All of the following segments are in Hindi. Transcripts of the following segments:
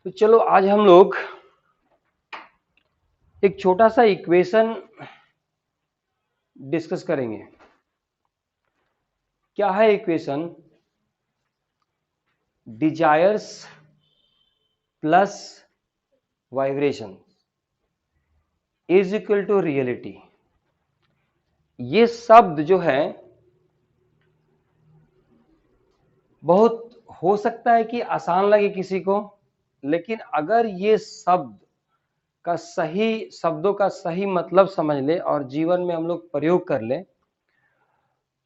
तो चलो आज हम लोग एक छोटा सा इक्वेशन डिस्कस करेंगे। क्या है equation? Desires plus vibration is equal to reality. ये शब्द जो है बहुत हो सकता है कि आसान लगे किसी को, लेकिन अगर ये शब्दों का सही मतलब समझ ले और जीवन में हम लोग प्रयोग कर ले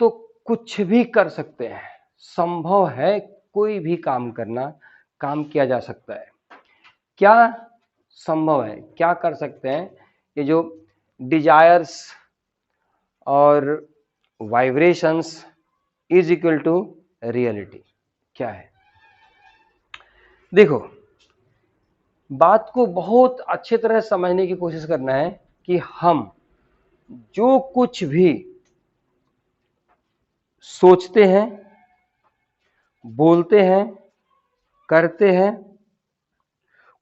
तो कुछ भी कर सकते हैं। संभव है कोई भी काम करना, काम किया जा सकता है। क्या संभव है, क्या कर सकते हैं? ये जो डिजायर्स और vibrations is equal to reality क्या है? देखो, बात को बहुत अच्छे तरह समझने की कोशिश करना है कि हम जो कुछ भी सोचते हैं, बोलते हैं, करते हैं,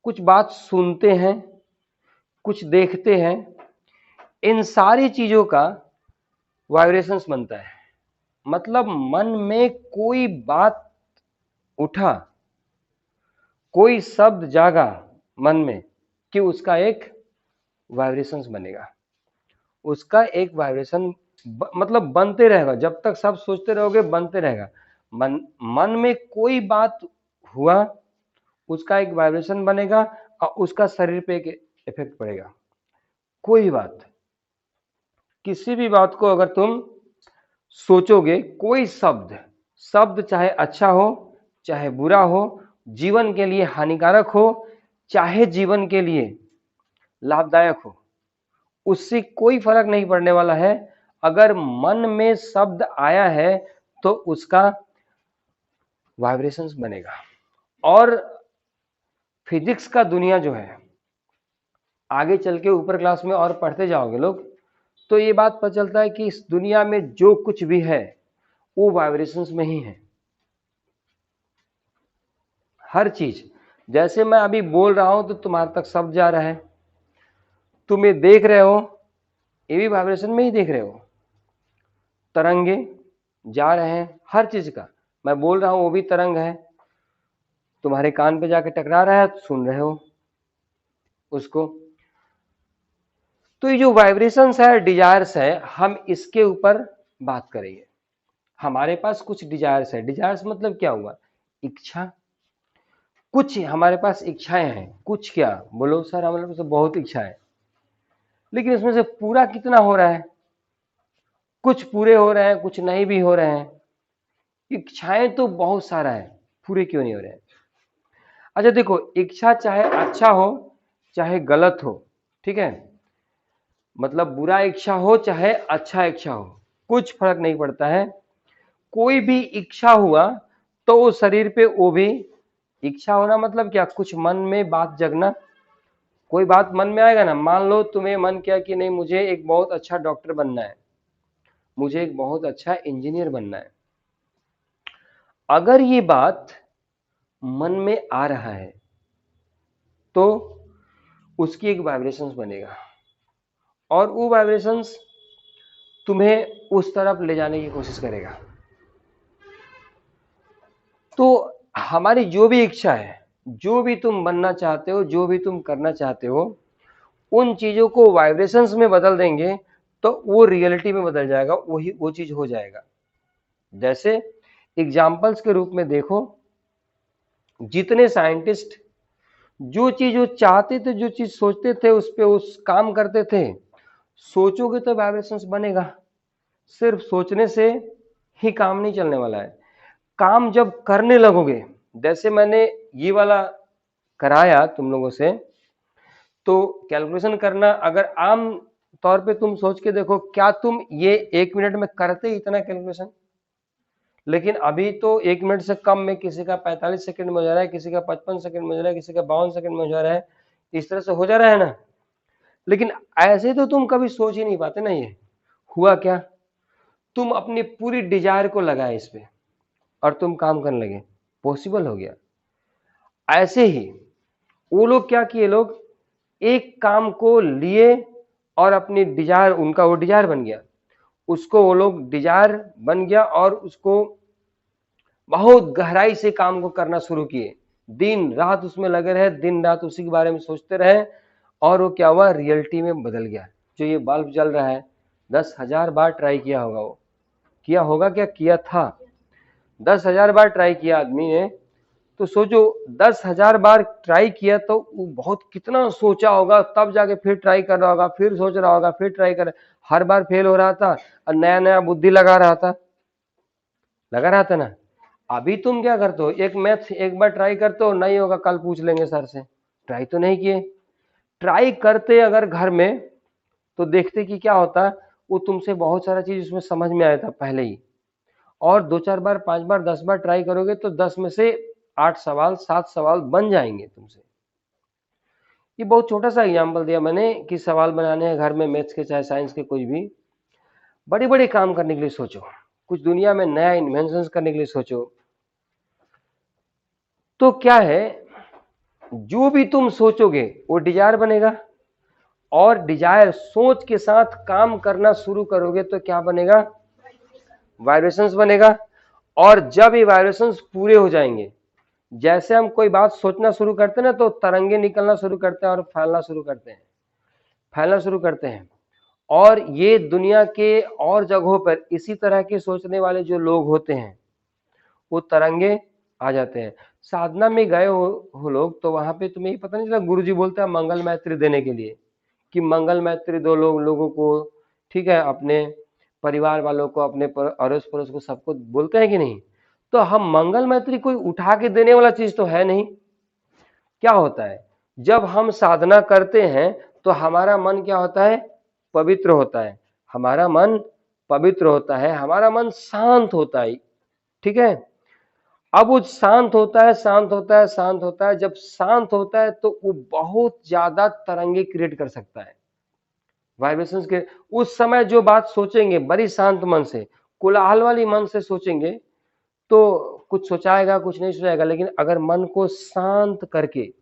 कुछ बात सुनते हैं, कुछ देखते हैं, इन सारी चीजों का वाइब्रेशंस बनता है। मतलब मन में कोई बात उठा, कोई शब्द जागा मन में कि उसका एक वाइब्रेशंस बनेगा, उसका एक वाइब्रेशन मतलब बनते रहेगा। जब तक सब सोचते रहोगे बनते रहेगा। मन में कोई बात हुआ, उसका एक वाइब्रेशन बनेगा और उसका शरीर पे एक इफेक्ट पड़ेगा। कोई भी बात, किसी भी बात को अगर तुम सोचोगे, कोई शब्द चाहे अच्छा हो चाहे बुरा हो, जीवन के लिए हानिकारक हो चाहे जीवन के लिए लाभदायक हो, उससे कोई फर्क नहीं पड़ने वाला है। अगर मन में शब्द आया है तो उसका वाइब्रेशंस बनेगा। और फिजिक्स का दुनिया जो है, आगे चल के ऊपर क्लास में और पढ़ते जाओगे लोग तो ये बात पता चलता है कि इस दुनिया में जो कुछ भी है वो वाइब्रेशंस में ही है। हर चीज, जैसे मैं अभी बोल रहा हूं तो तुम्हारे तक शब्द जा रहा है, तुम ये देख रहे हो, ये भी वाइब्रेशन में ही देख रहे हो। तरंगे जा रहे हैं, हर चीज का मैं बोल रहा हूं वो भी तरंग है, तुम्हारे कान पे जाके टकरा रहा है, सुन रहे हो उसको। तो ये जो वाइब्रेशंस है, डिजायर्स है, हम इसके ऊपर बात करेंगे। हमारे पास कुछ डिजायर्स है। डिजायर्स मतलब क्या हुआ? इच्छा। कुछ हमारे पास इच्छाएं हैं। कुछ क्या बोलो सर, हमारे पास तो बहुत इच्छा है, लेकिन इसमें से पूरा कितना हो रहा है? कुछ पूरे हो रहे हैं, कुछ नहीं भी हो रहे हैं। इच्छाएं तो बहुत सारा है, पूरे क्यों नहीं हो रहे हैं? अच्छा देखो, इच्छा चाहे अच्छा हो चाहे गलत हो, ठीक है, मतलब बुरा इच्छा हो चाहे अच्छा इच्छा हो, कुछ फर्क नहीं पड़ता है। कोई भी इच्छा हुआ तो वो शरीर पे वो भी इच्छा होना मतलब क्या? कुछ मन में बात जगना। कोई बात मन में आएगा ना, मान लो तुम्हें मन किया कि नहीं मुझे एक बहुत अच्छा डॉक्टर बनना है, मुझे एक बहुत अच्छा इंजीनियर बनना है। अगर ये बात मन में आ रहा है तो उसकी एक वाइब्रेशंस बनेगा और वो वाइब्रेशंस तुम्हें उस तरफ ले जाने की कोशिश करेगा। तो हमारी जो भी इच्छा है, जो भी तुम बनना चाहते हो, जो भी तुम करना चाहते हो, उन चीजों को वाइब्रेशंस में बदल देंगे तो वो रियलिटी में बदल जाएगा, वही वो चीज हो जाएगा। जैसे एग्जाम्पल्स के रूप में देखो, जितने साइंटिस्ट जो चीज वो चाहते थे, जो चीज सोचते थे, उस पे उस काम करते थे। सोचोगे तो वाइब्रेशंस बनेगा, सिर्फ सोचने से ही काम नहीं चलने वाला है। काम जब करने लगोगे, जैसे मैंने ये वाला कराया तुम लोगों से, तो कैलकुलेशन करना अगर आम तौर पे तुम सोच के देखो, क्या तुम ये 1 मिनट में करते इतना कैलकुलेशन? लेकिन अभी तो 1 मिनट से कम में, किसी का 45 सेकंड में हो जा रहा है, किसी का 55 सेकंड में हो जा रहा है, किसी का 52 सेकंड में हो जा रहा है, इस तरह से हो जा रहा है ना। लेकिन ऐसे तो तुम कभी सोच ही नहीं पाते ना। ये हुआ क्या? तुम अपनी पूरी डिजायर को लगाए इस पे और तुम काम करने लगे, पॉसिबल हो गया। ऐसे ही वो लोग क्या किए, लोग एक काम को लिए और अपनी डिजायर, उनका वो डिजायर बन गया, उसको वो लोग डिजायर बन गया और उसको बहुत गहराई से काम को करना शुरू किए, दिन रात उसमें लगे रहे, दिन रात उसी के बारे में सोचते रहे, और वो क्या हुआ, रियलिटी में बदल गया। जो ये बल्ब जल रहा है 10,000 बार ट्राई किया होगा, वो किया होगा, क्या किया था, 10,000 बार ट्राई किया आदमी ने, तो सोचो 10,000 बार ट्राई किया तो वो बहुत कितना सोचा होगा, तब जाके फिर ट्राई कर रहा होगा, फिर सोच रहा होगा, फिर ट्राई कर, हर बार फेल हो रहा था और नया नया बुद्धि लगा रहा था ना। अभी तुम क्या करते हो, एक मैथ्स एक बार ट्राई करते हो, नहीं होगा कल पूछ लेंगे सर से, ट्राई तो नहीं किए। ट्राई करते अगर घर में तो देखते कि क्या होता है, वो तुमसे बहुत सारा चीज उसमें समझ में आया था पहले ही, और 2-4 बार 5 बार 10 बार ट्राई करोगे तो 10 में से 8 सवाल 7 सवाल बन जाएंगे तुमसे। ये बहुत छोटा सा एग्जाम्पल दिया मैंने कि सवाल बनाने हैं घर में, मैथ्स के चाहे साइंस के, कोई भी बड़े बड़े काम करने के लिए सोचो, कुछ दुनिया में नया इन्वेंशन करने के लिए सोचो, तो क्या है, जो भी तुम सोचोगे वो डिजायर बनेगा, और डिजायर सोच के साथ काम करना शुरू करोगे तो क्या बनेगा, वाइब्रेशंस बनेगा। और जब ये वाइब्रेशंस पूरे हो जाएंगे, जैसे हम कोई बात सोचना शुरू करते हैं ना, तो तरंगे निकलना शुरू करते हैं और फैलना शुरू करते हैं, और ये दुनिया के और जगहों पर इसी तरह के सोचने वाले जो लोग होते हैं, वो तरंगे आ जाते हैं। साधना में गए हो लोग, तो वहां पे तुम्हें पता नहीं चला, गुरुजी बोलते हैं मंगल मैत्री देने के लिए, कि मंगल मैत्री दो लोगों को, ठीक है, अपने परिवार वालों को, अपने अड़ोस पड़ोस को, सबको बोलते हैं कि नहीं। तो हम मंगल मैत्री कोई उठा के देने वाला चीज तो है नहीं। क्या होता है, जब हम साधना करते हैं तो हमारा मन क्या होता है, पवित्र होता है, हमारा मन पवित्र होता है, हमारा मन शांत होता है, ठीक है। अब वो शांत होता है, जब शांत होता है तो वो बहुत ज्यादा तरंगे क्रिएट कर सकता है, वाइब्रेशंस के। उस समय जो बात सोचेंगे बड़ी शांत मन से, कोलाहल वाली मन से सोचेंगे तो कुछ सोचाएगा, कुछ नहीं सोचाएगा, लेकिन अगर मन को शांत करके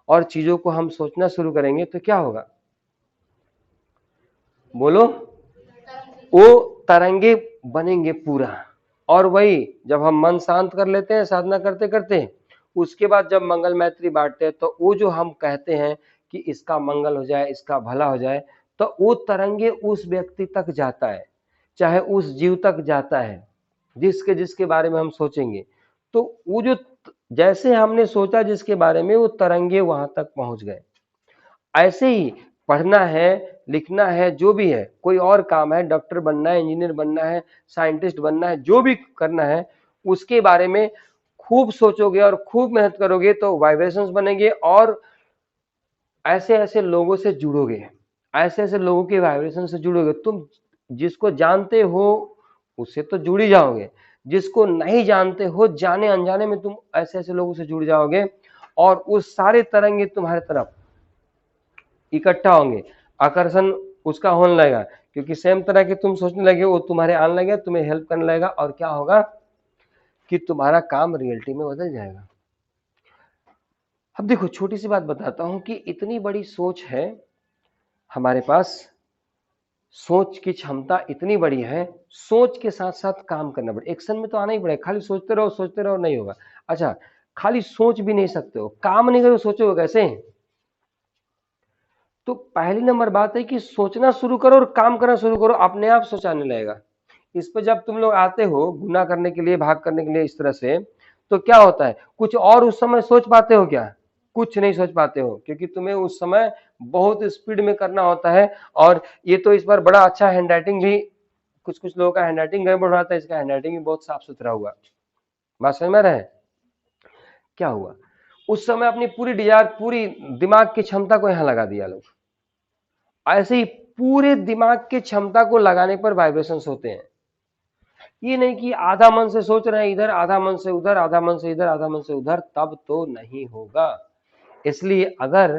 और चीजों को हम सोचना शुरू करेंगे तो क्या होगा, बोलो, वो तरंगे बनेंगे पूरा। और वही जब हम मन शांत कर लेते हैं साधना करते करते, उसके बाद जब मंगल मैत्री बांटते हैं, तो वो जो हम कहते हैं कि इसका मंगल हो जाए, इसका भला हो जाए, तो वो तरंगे उस व्यक्ति तक जाता है, चाहे उस जीव तक जाता है जिसके जिसके बारे में हम सोचेंगे। तो वो जो जैसे हमने सोचा जिसके बारे में, वो तरंगे वहां तक पहुंच गए। ऐसे ही पढ़ना है, लिखना है, जो भी है, कोई और काम है, डॉक्टर बनना है, इंजीनियर बनना है, साइंटिस्ट बनना है, जो भी करना है, उसके बारे में खूब सोचोगे और खूब मेहनत करोगे तो वाइब्रेशंस बनेंगे, और ऐसे ऐसे लोगों से जुड़ोगे, ऐसे ऐसे लोगों के वाइब्रेशन से जुड़ोगे। तुम जिसको जानते हो उससे तो जुड़ ही जाओगे, जिसको नहीं जानते हो, जाने अनजाने में तुम ऐसे ऐसे लोगों से जुड़ जाओगे, और उस सारे तरंगे तुम्हारे तरफ इकट्ठा होंगे, आकर्षण उसका होने लगेगा, क्योंकि सेम तरह के तुम सोचने लगे, वो तुम्हारे आने लगे, तुम्हें हेल्प करने लगेगा, और क्या होगा कि तुम्हारा काम रियलिटी में बदल जाएगा। अब देखो, छोटी सी बात बताता हूं कि इतनी बड़ी सोच है हमारे पास, सोच की क्षमता इतनी बड़ी है, सोच के साथ साथ काम करना पड़े, एक्शन में तो आना ही पड़ेगा। खाली सोचते रहो नहीं होगा। अच्छा, खाली सोच भी नहीं सकते हो, काम नहीं करो, सोचोगे कैसे। तो पहली नंबर बात है कि सोचना शुरू करो और काम करना शुरू करो, अपने आप सोच आने लगेगा। इस पे जब तुम लोग आते हो गुना करने के लिए, भाग करने के लिए, इस तरह से, तो क्या होता है, कुछ और उस समय सोच पाते हो क्या, कुछ नहीं सोच पाते हो, क्योंकि तुम्हें उस समय बहुत स्पीड में करना होता है। और ये तो इस बार बड़ा अच्छा हैंडराइटिंग भी, कुछ कुछ लोगों का हैंडराइटिंग गड़बड़ रहा था, इसका हैंडराइटिंग भी बहुत साफ सुथरा हुआ। बात समझ में रहे, क्या हुआ, उस समय अपनी पूरी डिजायर, पूरी दिमाग की क्षमता को यहाँ लगा दिया लोग। ऐसे ही पूरे दिमाग की क्षमता को लगाने पर वाइब्रेशंस होते हैं। ये नहीं कि आधा मन से सोच रहे हैं इधर, आधा मन से उधर, आधा मन से इधर, आधा मन से उधर, तब तो नहीं होगा। इसलिए अगर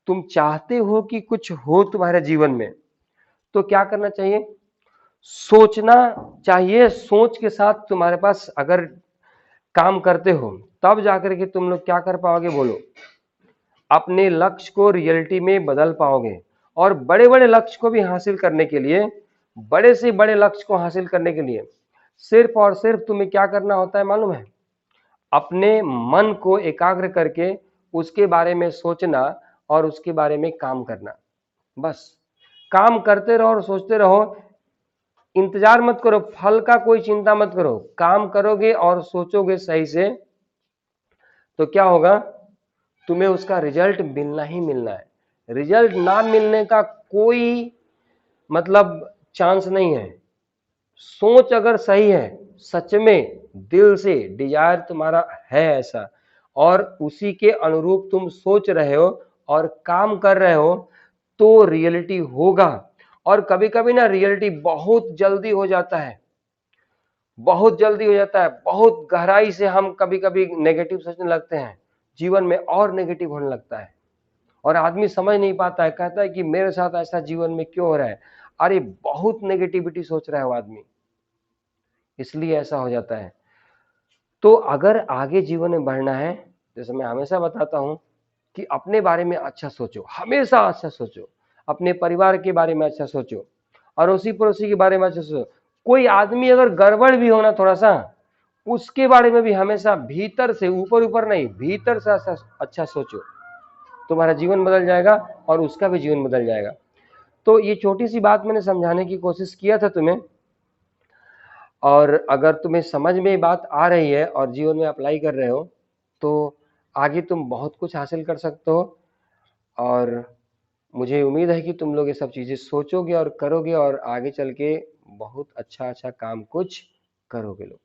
तुम चाहते हो कि कुछ हो तुम्हारे जीवन में, तो क्या करना चाहिए, सोचना चाहिए। सोच के साथ तुम्हारे पास अगर काम करते हो, तब जाकर के तुम लोग क्या कर पाओगे, बोलो, अपने लक्ष्य को रियलिटी में बदल पाओगे। और बड़े बड़े लक्ष्य को भी हासिल करने के लिए, बड़े से बड़े लक्ष्य को हासिल करने के लिए सिर्फ और सिर्फ तुम्हें क्या करना होता है मालूम है? अपने मन को एकाग्र करके उसके बारे में सोचना और उसके बारे में काम करना। बस काम करते रहो और सोचते रहो, इंतजार मत करो, फल का कोई चिंता मत करो। काम करोगे और सोचोगे सही से तो क्या होगा, तुम्हें उसका रिजल्ट मिलना ही मिलना है। रिजल्ट ना मिलने का कोई मतलब चांस नहीं है। सोच अगर सही है, सच में दिल से डिजायर तुम्हारा है ऐसा, और उसी के अनुरूप तुम सोच रहे हो और काम कर रहे हो, तो रियलिटी होगा। और कभी कभी ना रियलिटी बहुत जल्दी हो जाता है, बहुत जल्दी हो जाता है। बहुत गहराई से हम कभी कभी नेगेटिव सोचने लगते हैं, जीवन में और नेगेटिव होने लगता है, और आदमी समझ नहीं पाता है, कहता है कि मेरे साथ ऐसा जीवन में क्यों हो रहा है। अरे बहुत नेगेटिविटी सोच रहा है वो आदमी, इसलिए ऐसा हो जाता है। तो अगर आगे जीवन में बढ़ना है, जैसे मैं हमेशा बताता हूं कि अपने बारे में अच्छा सोचो, हमेशा अच्छा सोचो, अपने परिवार के बारे में अच्छा सोचो, अड़ोसी पड़ोसी के बारे में अच्छा सोचो। कोई आदमी अगर गड़बड़ भी होना थोड़ा सा, उसके बारे में भी हमेशा भीतर से, ऊपर ऊपर नहीं, भीतर से अच्छा सोचो, तुम्हारा जीवन बदल जाएगा और उसका भी जीवन बदल जाएगा। तो ये छोटी सी बात मैंने समझाने की कोशिश किया था तुम्हें, और अगर तुम्हें समझ में ये बात आ रही है और जीवन में अप्लाई कर रहे हो, तो आगे तुम बहुत कुछ हासिल कर सकते हो। और मुझे उम्मीद है कि तुम लोग ये सब चीज़ें सोचोगे और करोगे, और आगे चल के बहुत अच्छा अच्छा काम कुछ करोगे लोग।